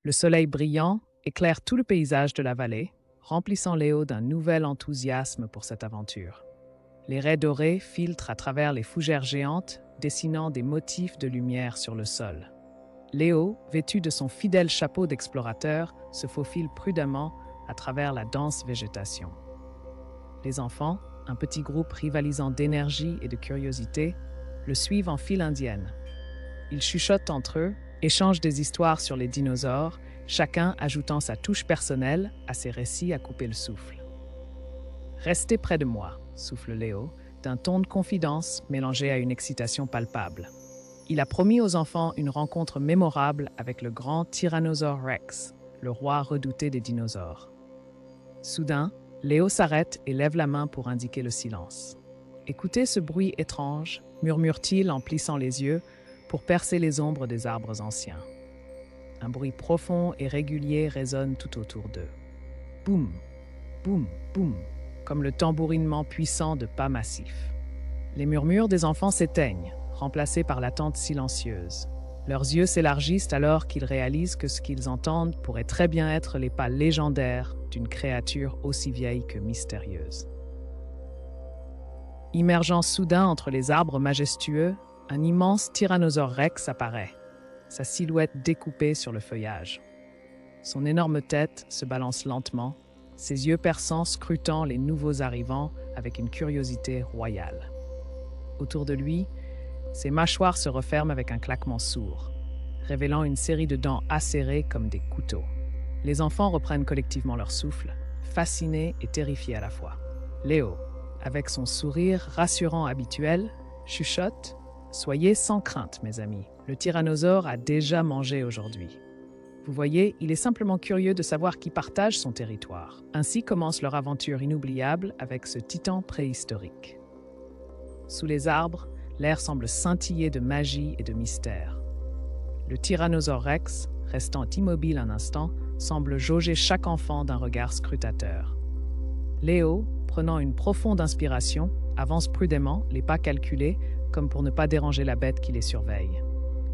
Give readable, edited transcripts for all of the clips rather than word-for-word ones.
Le soleil brillant éclaire tout le paysage de la vallée, remplissant Léo d'un nouvel enthousiasme pour cette aventure. Les raies dorées filtrent à travers les fougères géantes, dessinant des motifs de lumière sur le sol. Léo, vêtu de son fidèle chapeau d'explorateur, se faufile prudemment à travers la dense végétation. Les enfants, un petit groupe rivalisant d'énergie et de curiosité, le suivent en file indienne. Ils chuchotent entre eux, échangent des histoires sur les dinosaures, chacun ajoutant sa touche personnelle à ses récits à couper le souffle. « Restez près de moi », souffle Léo, d'un ton de confidence mélangé à une excitation palpable. Il a promis aux enfants une rencontre mémorable avec le grand Tyrannosaure Rex, le roi redouté des dinosaures. Soudain, Léo s'arrête et lève la main pour indiquer le silence. « Écoutez ce bruit étrange », murmure-t-il en plissant les yeux pour percer les ombres des arbres anciens. Un bruit profond et régulier résonne tout autour d'eux. Boum, boum, boum, comme le tambourinement puissant de pas massifs. Les murmures des enfants s'éteignent, remplacés par l'attente silencieuse. Leurs yeux s'élargissent alors qu'ils réalisent que ce qu'ils entendent pourrait très bien être les pas légendaires d'une créature aussi vieille que mystérieuse. Immergeant soudain entre les arbres majestueux, un immense Tyrannosaure Rex apparaît, sa silhouette découpée sur le feuillage. Son énorme tête se balance lentement, ses yeux perçants scrutant les nouveaux arrivants avec une curiosité royale. Autour de lui, ses mâchoires se referment avec un claquement sourd, révélant une série de dents acérées comme des couteaux. Les enfants reprennent collectivement leur souffle, fascinés et terrifiés à la fois. Léo, avec son sourire rassurant habituel, chuchote « Soyez sans crainte, mes amis, le tyrannosaure a déjà mangé aujourd'hui. » Vous voyez, il est simplement curieux de savoir qui partage son territoire. Ainsi commence leur aventure inoubliable avec ce titan préhistorique. Sous les arbres, l'air semble scintiller de magie et de mystère. Le Tyrannosaure Rex, restant immobile un instant, semble jauger chaque enfant d'un regard scrutateur. Léo, prenant une profonde inspiration, avance prudemment, les pas calculés, comme pour ne pas déranger la bête qui les surveille.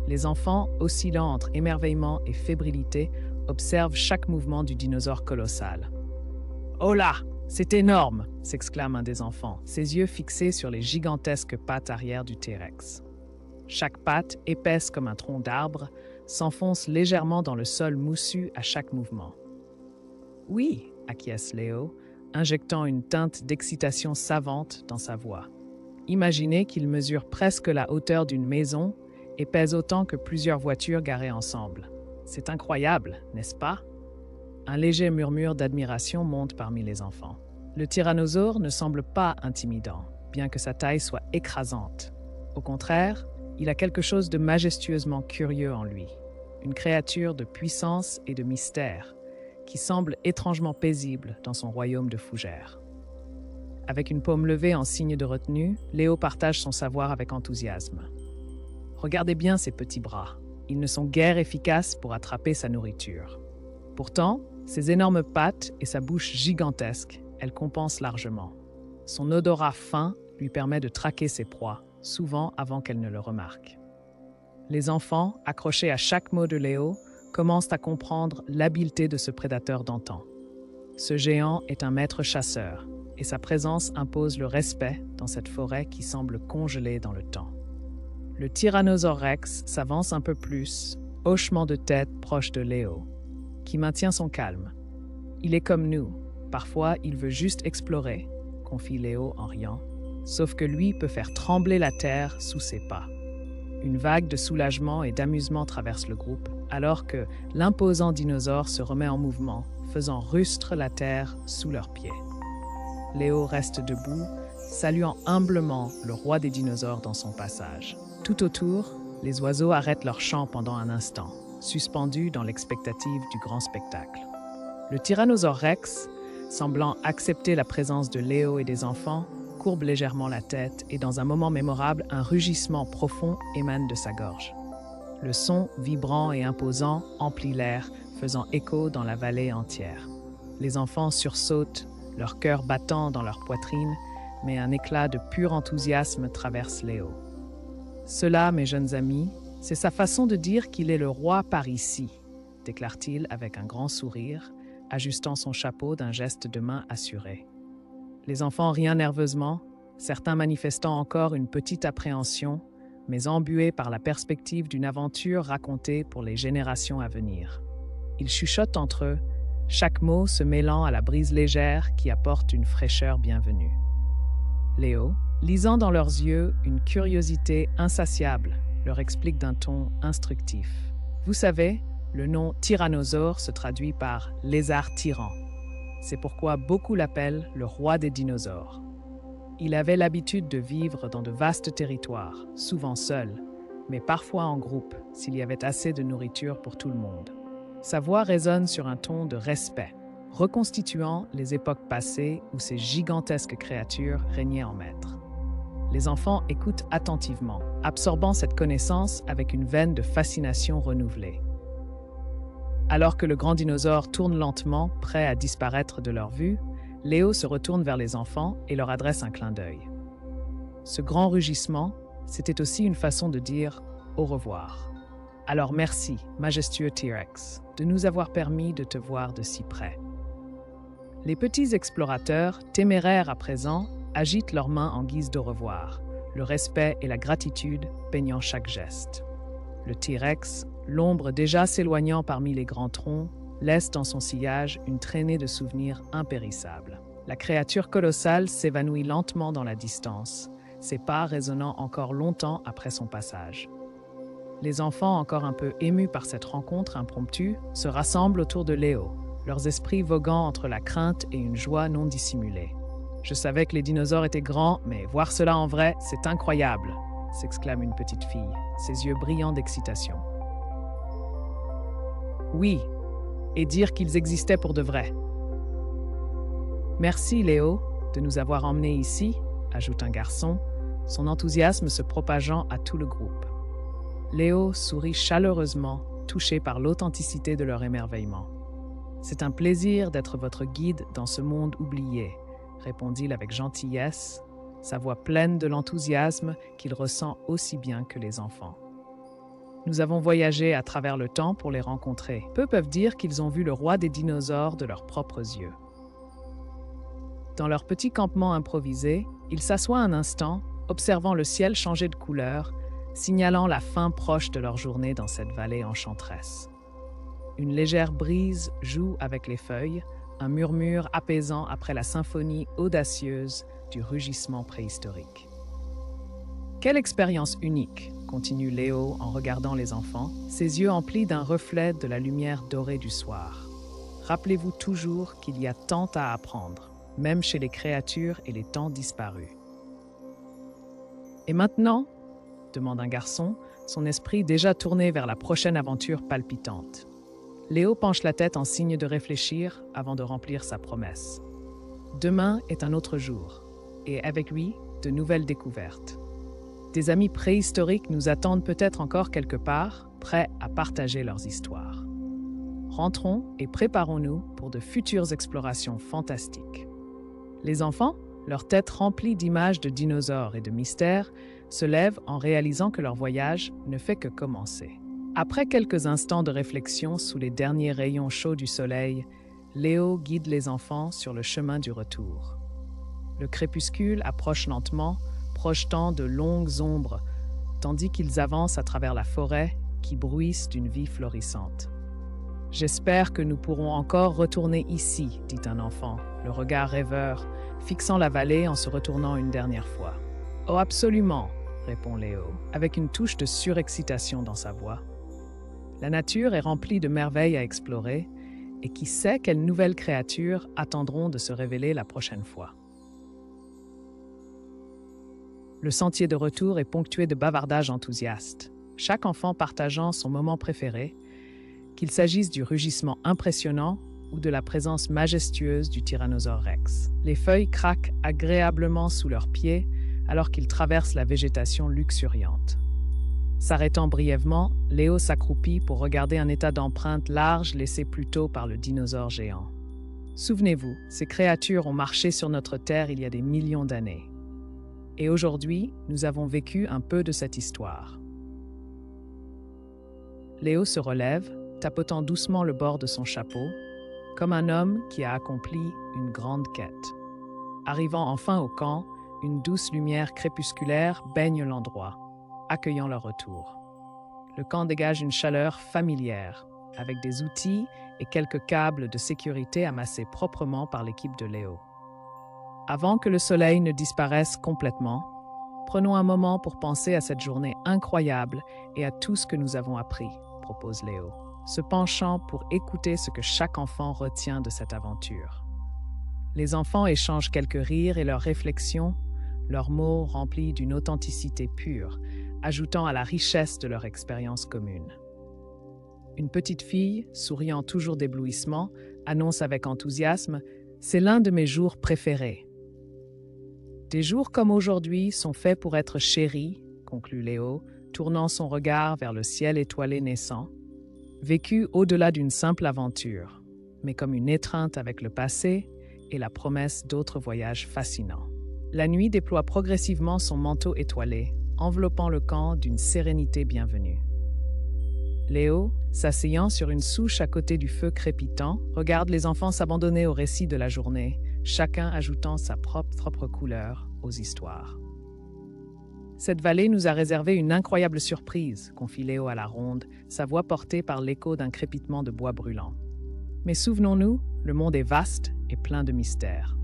Les enfants, oscillant entre émerveillement et fébrilité, observent chaque mouvement du dinosaure colossal. « Oh là! C'est énorme !» s'exclame un des enfants, ses yeux fixés sur les gigantesques pattes arrière du T-Rex. Chaque patte, épaisse comme un tronc d'arbre, s'enfonce légèrement dans le sol moussu à chaque mouvement. « Oui !» acquiesce Léo, injectant une teinte d'excitation savante dans sa voix. Imaginez qu'il mesure presque la hauteur d'une maison et pèse autant que plusieurs voitures garées ensemble. C'est incroyable, n'est-ce pas? Un léger murmure d'admiration monte parmi les enfants. Le tyrannosaure ne semble pas intimidant, bien que sa taille soit écrasante. Au contraire, il a quelque chose de majestueusement curieux en lui, une créature de puissance et de mystère, qui semble étrangement paisible dans son royaume de fougères. Avec une paume levée en signe de retenue, Léo partage son savoir avec enthousiasme. Regardez bien ses petits bras. Ils ne sont guère efficaces pour attraper sa nourriture. Pourtant, ses énormes pattes et sa bouche gigantesque, elles compensent largement. Son odorat fin lui permet de traquer ses proies, souvent avant qu'elles ne le remarquent. Les enfants, accrochés à chaque mot de Léo, commencent à comprendre l'habileté de ce prédateur d'antan. Ce géant est un maître chasseur, et sa présence impose le respect dans cette forêt qui semble congelée dans le temps. Le Tyrannosaure Rex s'avance un peu plus, hochement de tête proche de Léo, qui maintient son calme. Il est comme nous, parfois il veut juste explorer, confie Léo en riant, sauf que lui peut faire trembler la terre sous ses pas. Une vague de soulagement et d'amusement traverse le groupe, alors que l'imposant dinosaure se remet en mouvement, faisant rustre la terre sous leurs pieds. Léo reste debout, saluant humblement le roi des dinosaures dans son passage. Tout autour, les oiseaux arrêtent leur chant pendant un instant, suspendus dans l'expectative du grand spectacle. Le Tyrannosaure Rex, semblant accepter la présence de Léo et des enfants, courbe légèrement la tête et dans un moment mémorable, un rugissement profond émane de sa gorge. Le son, vibrant et imposant, emplit l'air, faisant écho dans la vallée entière. Les enfants sursautent, leur cœur battant dans leur poitrine, mais un éclat de pur enthousiasme traverse Léo. Cela, mes jeunes amis, c'est sa façon de dire qu'il est le roi par ici. déclare-t-il avec un grand sourire, ajustant son chapeau d'un geste de main assuré. Les enfants rient nerveusement, certains manifestant encore une petite appréhension, mais embués par la perspective d'une aventure racontée pour les générations à venir. Ils chuchotent entre eux, chaque mot se mêlant à la brise légère qui apporte une fraîcheur bienvenue. Léo, lisant dans leurs yeux une curiosité insatiable, leur explique d'un ton instructif. Vous savez, le nom tyrannosaure se traduit par lézard tyran. C'est pourquoi beaucoup l'appellent le roi des dinosaures. Il avait l'habitude de vivre dans de vastes territoires, souvent seul, mais parfois en groupe, s'il y avait assez de nourriture pour tout le monde. Sa voix résonne sur un ton de respect, reconstituant les époques passées où ces gigantesques créatures régnaient en maître. Les enfants écoutent attentivement, absorbant cette connaissance avec une veine de fascination renouvelée. Alors que le grand dinosaure tourne lentement, prêt à disparaître de leur vue, Léo se retourne vers les enfants et leur adresse un clin d'œil. Ce grand rugissement, c'était aussi une façon de dire au revoir. Alors merci, majestueux T-Rex, de nous avoir permis de te voir de si près. Les petits explorateurs, téméraires à présent, agitent leurs mains en guise d'au revoir, le respect et la gratitude peignant chaque geste. Le T-Rex, l'ombre déjà s'éloignant parmi les grands troncs, laisse dans son sillage une traînée de souvenirs impérissables. La créature colossale s'évanouit lentement dans la distance, ses pas résonnant encore longtemps après son passage. Les enfants, encore un peu émus par cette rencontre impromptue, se rassemblent autour de Léo, leurs esprits voguant entre la crainte et une joie non dissimulée. « Je savais que les dinosaures étaient grands, mais voir cela en vrai, c'est incroyable !» s'exclame une petite fille, ses yeux brillants d'excitation. « Oui, et dire qu'ils existaient pour de vrai. »« Merci, Léo, de nous avoir emmenés ici, » ajoute un garçon, son enthousiasme se propageant à tout le groupe. Léo sourit chaleureusement, touché par l'authenticité de leur émerveillement. « C'est un plaisir d'être votre guide dans ce monde oublié, » répondit-il avec gentillesse, sa voix pleine de l'enthousiasme qu'il ressent aussi bien que les enfants. Nous avons voyagé à travers le temps pour les rencontrer. Peu peuvent dire qu'ils ont vu le roi des dinosaures de leurs propres yeux. Dans leur petit campement improvisé, ils s'assoient un instant, observant le ciel changer de couleur, signalant la fin proche de leur journée dans cette vallée enchanteresse. Une légère brise joue avec les feuilles, un murmure apaisant après la symphonie audacieuse du rugissement préhistorique. Quelle expérience unique, continue Léo en regardant les enfants, ses yeux emplis d'un reflet de la lumière dorée du soir. Rappelez-vous toujours qu'il y a tant à apprendre, même chez les créatures et les temps disparus. Et maintenant, demande un garçon, son esprit déjà tourné vers la prochaine aventure palpitante. Léo penche la tête en signe de réfléchir avant de remplir sa promesse. Demain est un autre jour, et avec lui, de nouvelles découvertes. Des amis préhistoriques nous attendent peut-être encore quelque part, prêts à partager leurs histoires. Rentrons et préparons-nous pour de futures explorations fantastiques. Les enfants, leur tête remplie d'images de dinosaures et de mystères, se lèvent en réalisant que leur voyage ne fait que commencer. Après quelques instants de réflexion sous les derniers rayons chauds du soleil, Léo guide les enfants sur le chemin du retour. Le crépuscule approche lentement, projetant de longues ombres, tandis qu'ils avancent à travers la forêt qui bruisse d'une vie florissante. « J'espère que nous pourrons encore retourner ici, » dit un enfant, le regard rêveur, fixant la vallée en se retournant une dernière fois. « Oh, absolument !» répond Léo, avec une touche de surexcitation dans sa voix. La nature est remplie de merveilles à explorer, et qui sait quelles nouvelles créatures attendront de se révéler la prochaine fois. Le sentier de retour est ponctué de bavardages enthousiastes, chaque enfant partageant son moment préféré, qu'il s'agisse du rugissement impressionnant ou de la présence majestueuse du Tyrannosaure Rex. Les feuilles craquent agréablement sous leurs pieds alors qu'ils traversent la végétation luxuriante. S'arrêtant brièvement, Léo s'accroupit pour regarder un état d'empreinte large laissé plus tôt par le dinosaure géant. Souvenez-vous, ces créatures ont marché sur notre Terre il y a des millions d'années. Et aujourd'hui, nous avons vécu un peu de cette histoire. Léo se relève, tapotant doucement le bord de son chapeau, comme un homme qui a accompli une grande quête. Arrivant enfin au camp, une douce lumière crépusculaire baigne l'endroit, accueillant leur retour. Le camp dégage une chaleur familière, avec des outils et quelques câbles de sécurité amassés proprement par l'équipe de Léo. Avant que le soleil ne disparaisse complètement, prenons un moment pour penser à cette journée incroyable et à tout ce que nous avons appris, propose Léo, se penchant pour écouter ce que chaque enfant retient de cette aventure. Les enfants échangent quelques rires et leurs réflexions, leurs mots remplis d'une authenticité pure, ajoutant à la richesse de leur expérience commune. Une petite fille, souriant toujours d'éblouissement, annonce avec enthousiasme « C'est l'un de mes jours préférés ». Des jours comme aujourd'hui sont faits pour être chéris, conclut Léo, tournant son regard vers le ciel étoilé naissant, vécu au-delà d'une simple aventure, mais comme une étreinte avec le passé et la promesse d'autres voyages fascinants. La nuit déploie progressivement son manteau étoilé, enveloppant le camp d'une sérénité bienvenue. Léo, s'asseyant sur une souche à côté du feu crépitant, regarde les enfants s'abandonner au récit de la journée, chacun ajoutant sa propre couleur aux histoires. Cette vallée nous a réservé une incroyable surprise, confie Léo à la ronde, sa voix portée par l'écho d'un crépitement de bois brûlant. Mais souvenons-nous, le monde est vaste et plein de mystères.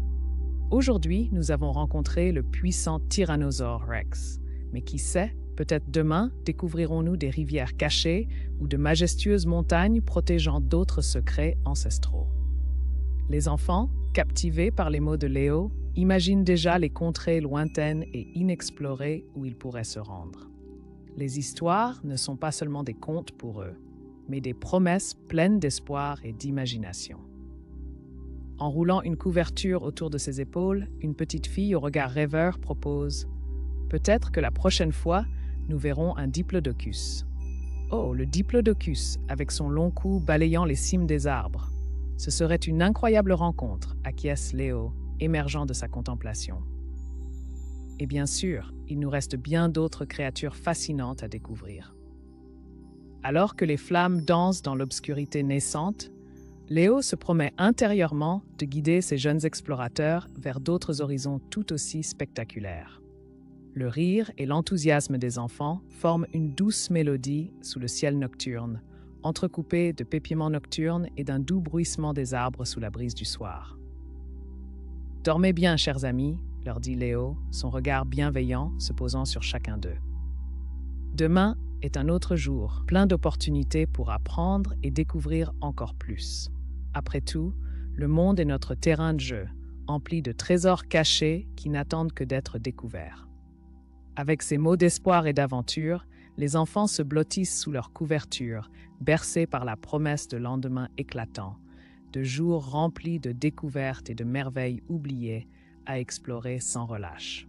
Aujourd'hui, nous avons rencontré le puissant Tyrannosaure Rex. Mais qui sait, peut-être demain découvrirons-nous des rivières cachées ou de majestueuses montagnes protégeant d'autres secrets ancestraux. Les enfants, captivés par les mots de Léo, imaginent déjà les contrées lointaines et inexplorées où ils pourraient se rendre. Les histoires ne sont pas seulement des contes pour eux, mais des promesses pleines d'espoir et d'imagination. En roulant une couverture autour de ses épaules, une petite fille au regard rêveur propose « Peut-être que la prochaine fois, nous verrons un diplodocus. » Oh, le diplodocus, avec son long cou balayant les cimes des arbres. Ce serait une incroyable rencontre, acquiesce Léo, émergeant de sa contemplation. Et bien sûr, il nous reste bien d'autres créatures fascinantes à découvrir. Alors que les flammes dansent dans l'obscurité naissante, Léo se promet intérieurement de guider ses jeunes explorateurs vers d'autres horizons tout aussi spectaculaires. Le rire et l'enthousiasme des enfants forment une douce mélodie sous le ciel nocturne, entrecoupée de pépiements nocturnes et d'un doux bruissement des arbres sous la brise du soir. « Dormez bien, chers amis », leur dit Léo, son regard bienveillant se posant sur chacun d'eux. Demain est un autre jour, plein d'opportunités pour apprendre et découvrir encore plus. Après tout, le monde est notre terrain de jeu, empli de trésors cachés qui n'attendent que d'être découverts. Avec ces mots d'espoir et d'aventure, les enfants se blottissent sous leur couverture, bercés par la promesse de lendemains éclatants, de jours remplis de découvertes et de merveilles oubliées à explorer sans relâche.